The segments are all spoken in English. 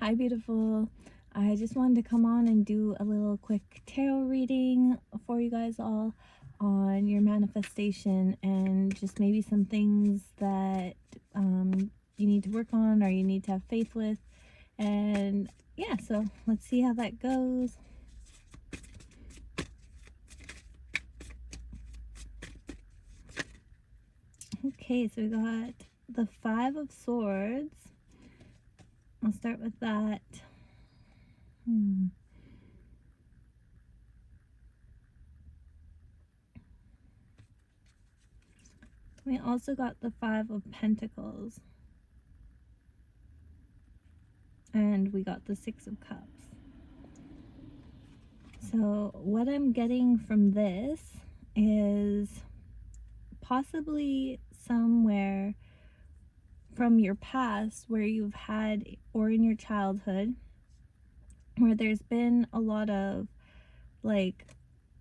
Hi, beautiful. I just wanted to come on and do a little quick tarot reading for you guys all on your manifestation and just maybe some things that you need to work on or you need to have faith with. And yeah, so let's see how that goes. Okay, so we got the Five of Swords. I'll start with that. We also got the Five of Pentacles. And we got the Six of Cups. So what I'm getting from this is possibly somewhere from your past where you've had, or in your childhood, where there's been a lot of like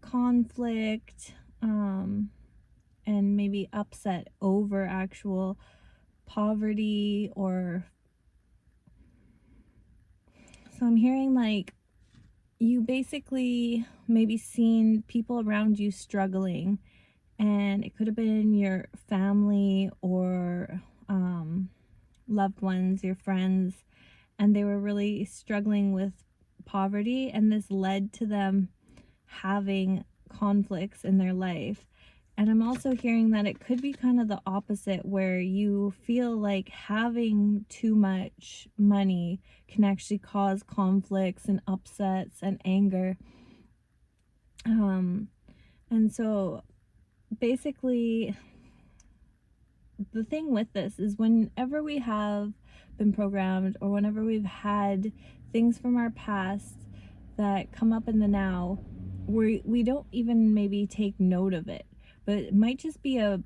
conflict and maybe upset over actual poverty. Or so I'm hearing like you basically maybe seen people around you struggling, and it could have been your family or loved ones, your friends, and they were really struggling with poverty, and this led to them having conflicts in their life. And I'm also hearing that it could be kind of the opposite, where you feel like having too much money can actually cause conflicts and upsets and anger. And so basically, the thing with this is whenever we have been programmed, or whenever we've had things from our past that come up in the now, we don't even maybe take note of it, but it might just be a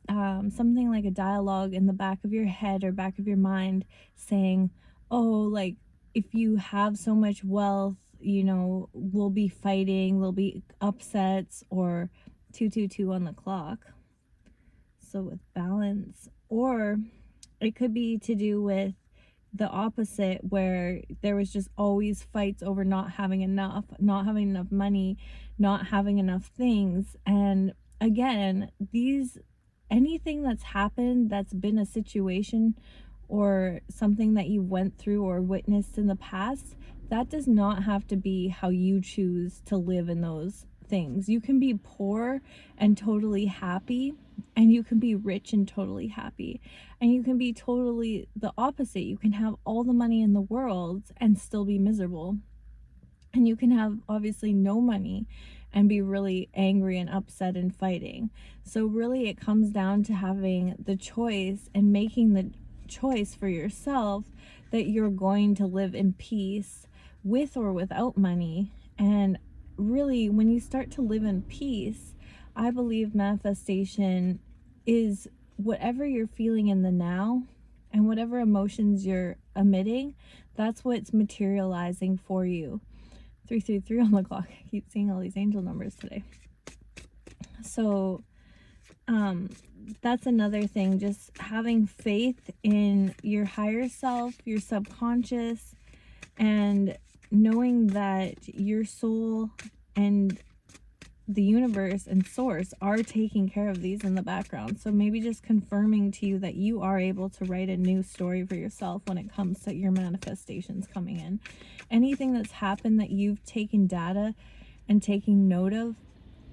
something like a dialogue in the back of your head or back of your mind saying, oh, like, if you have so much wealth, we'll be fighting, there'll be upsets, or 222 on the clock. So with balance. Or it could be to do with the opposite, where there was just always fights over not having enough money, not having enough things. And again, anything that's happened, that's been a situation or something that you went through or witnessed in the past, that does not have to be how you choose to live in those things. You can be poor and totally happy, and you can be rich and totally happy, and you can be totally the opposite. You can have all the money in the world and still be miserable, and you can have obviously no money and be really angry and upset and fighting. So really it comes down to having the choice and making the choice for yourself that you're going to live in peace with or without money. And really, when you start to live in peace, I believe manifestation is whatever you're feeling in the now and whatever emotions you're emitting, that's what's materializing for you. 333 on the clock. I keep seeing all these angel numbers today. So that's another thing, just having faith in your higher self, your subconscious, and knowing that your soul and the universe and source are taking care of these in the background. So maybe just confirming to you that you are able to write a new story for yourself when it comes to your manifestations coming in. Anything that's happened that you've taken data and taking note of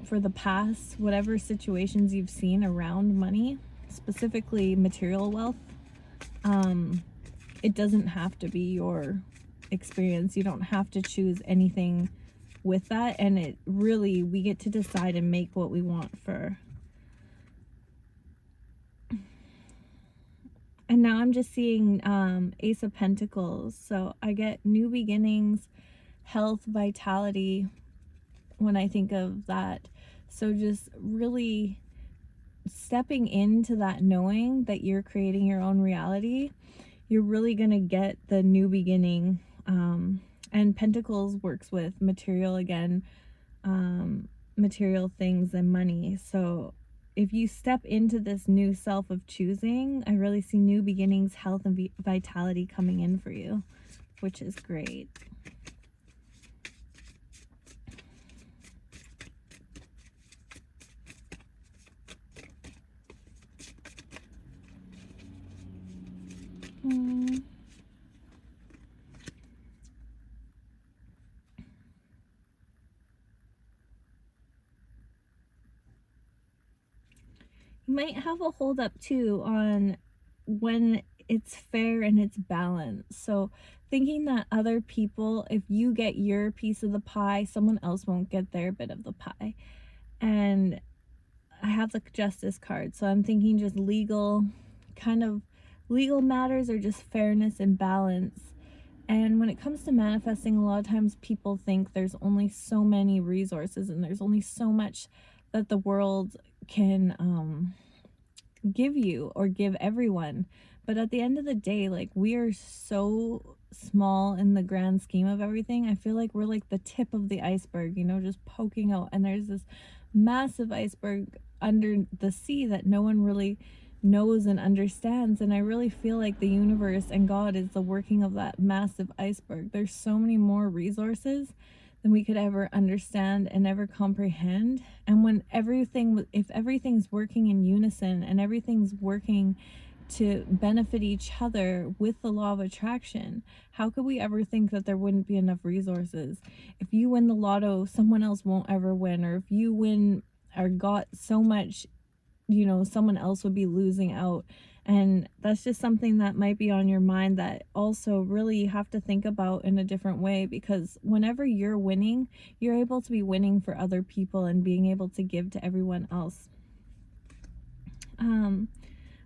for the past, whatever situations you've seen around money, specifically material wealth, it doesn't have to be your experience. You don't have to choose anything with that, and it really, we get to decide and make what we want for. And now I'm just seeing Ace of Pentacles, so I get new beginnings, health, vitality when I think of that. So just really stepping into that, knowing that you're creating your own reality, you're really gonna get the new beginning. And Pentacles works with material again, material things and money. So if you step into this new self of choosing, I really see new beginnings, health, and vitality coming in for you which is great. You might have a hold up too on when it's fair and it's balanced. So thinking that other people, if you get your piece of the pie, someone else won't get their bit of the pie. And I have the justice card, so I'm thinking just legal, kind of legal matters, or just fairness and balance. And when it comes to manifesting, a lot of times people think there's only so many resources and there's only so much that the world can give you or give everyone. But at the end of the day, like, we are so small in the grand scheme of everything. I feel like we're like the tip of the iceberg, you know, just poking out, and there's this massive iceberg under the sea that no one really knows and understands. And I really feel like the universe and God is the working of that massive iceberg. There's so many more resources than we could ever understand and ever comprehend. And when if everything's working in unison and everything's working to benefit each other with the law of attraction, how could we ever think that there wouldn't be enough resources? If you win the lotto, someone else won't ever win. Or if you win or got so much, you know, someone else would be losing out. And that's just something that might be on your mind that also really you have to think about in a different way, because whenever you're winning, you're able to be winning for other people and being able to give to everyone else.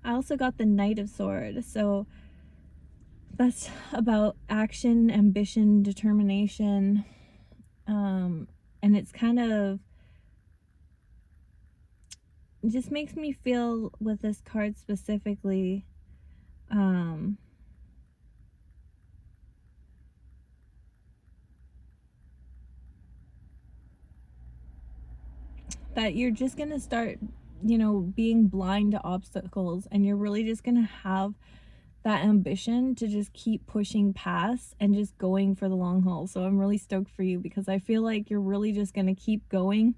I also got the Knight of Swords, so that's about action, ambition, determination, and it's kind of, it just makes me feel with this card specifically, that you're just going to start, you know, being blind to obstacles, and you're really just going to have that ambition to just keep pushing past and just going for the long haul. So I'm really stoked for you, because I feel like you're really just going to keep going,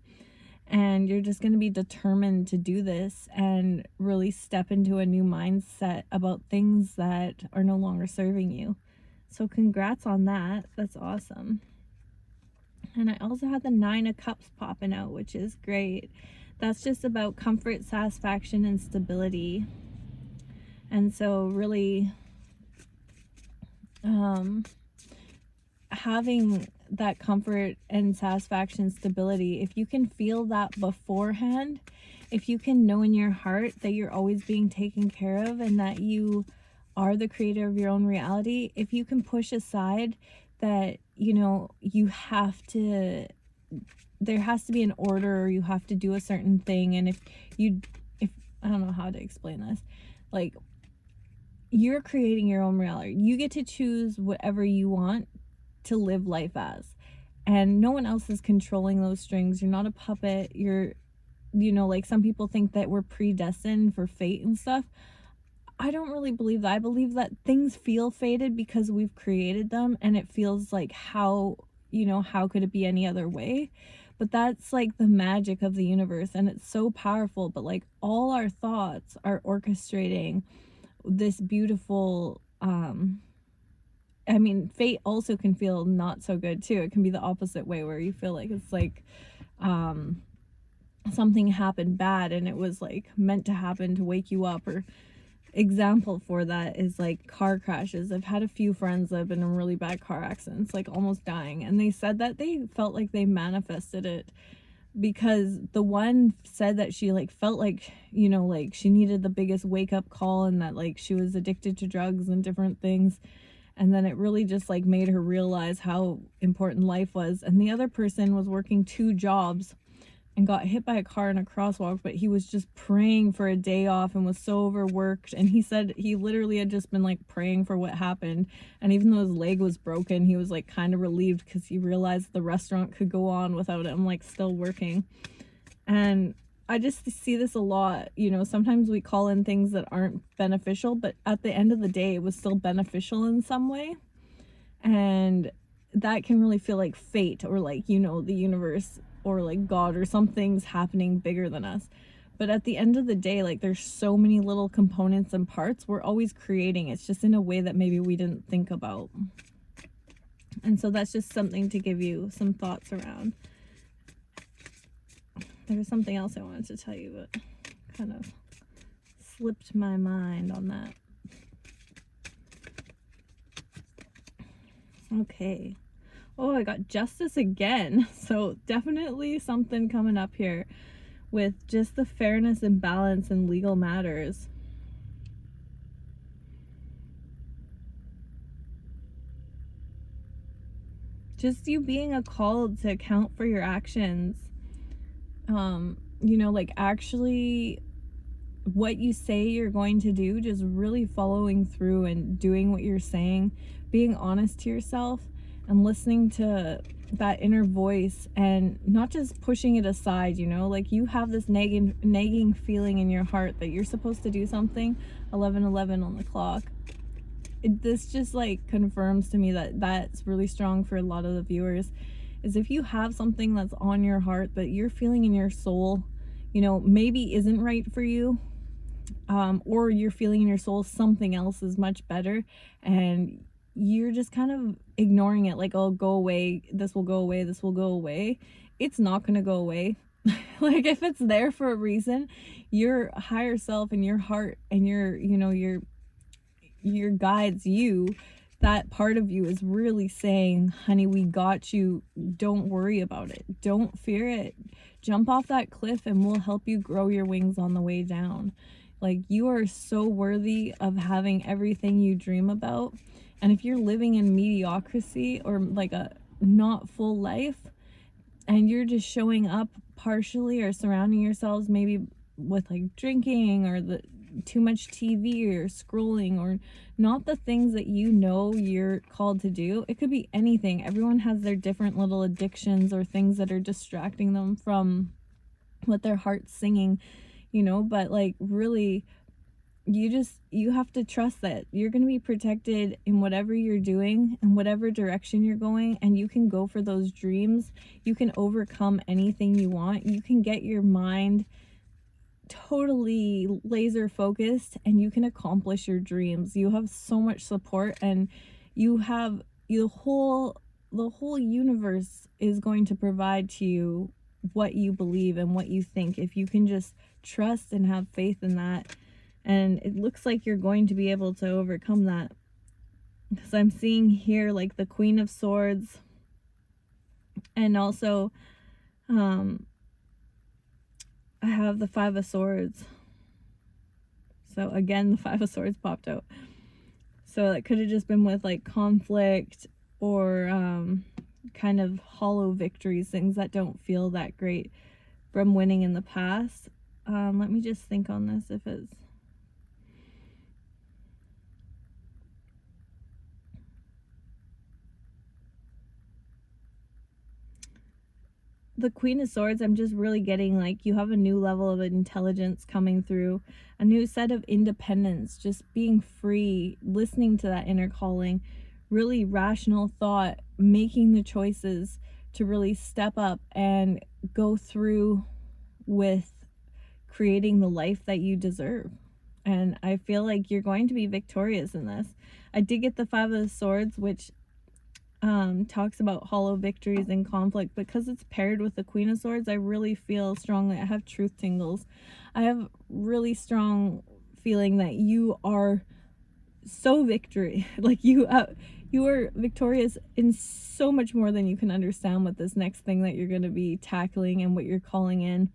and you're just going to be determined to do this and really step into a new mindset about things that are no longer serving you. So congrats on that. That's awesome. And I also had the 9 of Cups popping out, which is great. That's just about comfort, satisfaction, and stability. And so really having that comfort and satisfaction, stability, if you can feel that beforehand, if you can know in your heart that you're always being taken care of and that you are the creator of your own reality, if you can push aside that, you know, you have to, there has to be an order, or you have to do a certain thing. And if I don't know how to explain this, like, you're creating your own reality. You get to choose whatever you want to live life as, and no one else is controlling those strings. You're not a puppet. You're, you know, like, some people think that we're predestined for fate and stuff. I don't really believe that. I believe that things feel fated because we've created them, and it feels like, how, you know, how could it be any other way? But that's like the magic of the universe, and it's so powerful. But like, all our thoughts are orchestrating this beautiful, I mean, fate also can feel not so good too. It can be the opposite way, where you feel like it's like something happened bad and it was like meant to happen to wake you up. Or example for that is like car crashes. I've had a few friends that have been in really bad car accidents, like almost dying, and they said that they felt like they manifested it, because the one said that she like felt like, you know, like she needed the biggest wake up call, and that like she was addicted to drugs and different things, and then it really just like made her realize how important life was. And the other person was working 2 jobs and got hit by a car in a crosswalk, but he was just praying for a day off and was so overworked. And he said he literally had just been like praying for what happened, and even though his leg was broken, he was like kind of relieved, because he realized the restaurant could go on without him like still working. And I just see this a lot, you know, sometimes we call in things that aren't beneficial, but at the end of the day it was still beneficial in some way. And that can really feel like fate, or like, you know, the universe, or like God, or something's happening bigger than us. But at the end of the day, like, there's so many little components and parts we're always creating. It's just in a way that maybe we didn't think about. And so that's just something to give you some thoughts around. There was something else I wanted to tell you, but kind of slipped my mind on that. Okay. Oh, I got justice again. So definitely something coming up here with just the fairness and balance in legal matters. Just you being called to account for your actions. You know, like, actually what you say you're going to do, just really following through and doing what you're saying, being honest to yourself, and listening to that inner voice, and not just pushing it aside. You know, like, you have this nagging feeling in your heart that you're supposed to do something, 11:11 on the clock. This just like confirms to me that that's really strong for a lot of the viewers, is if you have something that's on your heart that you're feeling in your soul, you know, maybe isn't right for you, or you're feeling in your soul something else is much better, and you're just kind of ignoring it, like, oh, go away, this will go away, this will go away. It's not going to go away. Like, if it's there for a reason, your higher self and your heart and your, you know, your guides, you, that part of you is really saying, honey, we got you, don't worry about it, don't fear it, jump off that cliff and we'll help you grow your wings on the way down. Like, you are so worthy of having everything you dream about. And if you're living in mediocrity, or like a not full life, and you're just showing up partially, or surrounding yourselves maybe with like drinking, or the too much TV, or scrolling, or not the things that you know you're called to do. It could be anything. Everyone has their different little addictions, or things that are distracting them from what their heart's singing, you know. But like, really, you have to trust that you're going to be protected in whatever you're doing and whatever direction you're going, and you can go for those dreams. You can overcome anything you want. You can get your mind totally laser focused, and you can accomplish your dreams. You have so much support, and you have the whole universe is going to provide to you what you believe and what you think, if you can just trust and have faith in that. And it looks like you're going to be able to overcome that, because I'm seeing here like the Queen of Swords, and also I have the Five of Swords. So again, the Five of Swords popped out. So it could have just been with like conflict, or kind of hollow victories, things that don't feel that great from winning in the past. Let me just think on this, if it's... the Queen of Swords, I'm just really getting like you have a new level of intelligence coming through, a new set of independence, just being free, listening to that inner calling, really rational thought, making the choices to really step up and go through with creating the life that you deserve. And I feel like you're going to be victorious in this. I did get the Five of Swords, which talks about hollow victories and conflict. Because it's paired with the Queen of Swords, I really feel strongly, I have truth tingles. I have really strong feeling that you are so victory. Like, you are victorious in so much more than you can understand with this next thing that you're going to be tackling and what you're calling in.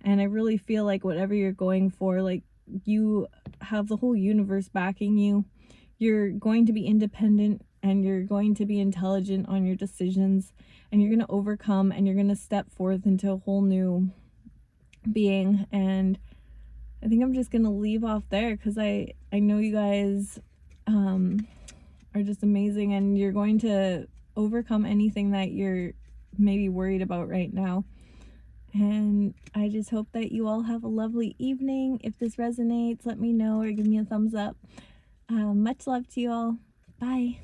And I really feel like whatever you're going for, like, you have the whole universe backing you. You're going to be independent, and you're going to be intelligent on your decisions, and you're going to overcome, and you're going to step forth into a whole new being. And I think I'm just going to leave off there, because I know you guys are just amazing, and you're going to overcome anything that you're maybe worried about right now. And I just hope that you all have a lovely evening. If this resonates, let me know, or give me a thumbs up. Much love to you all. Bye.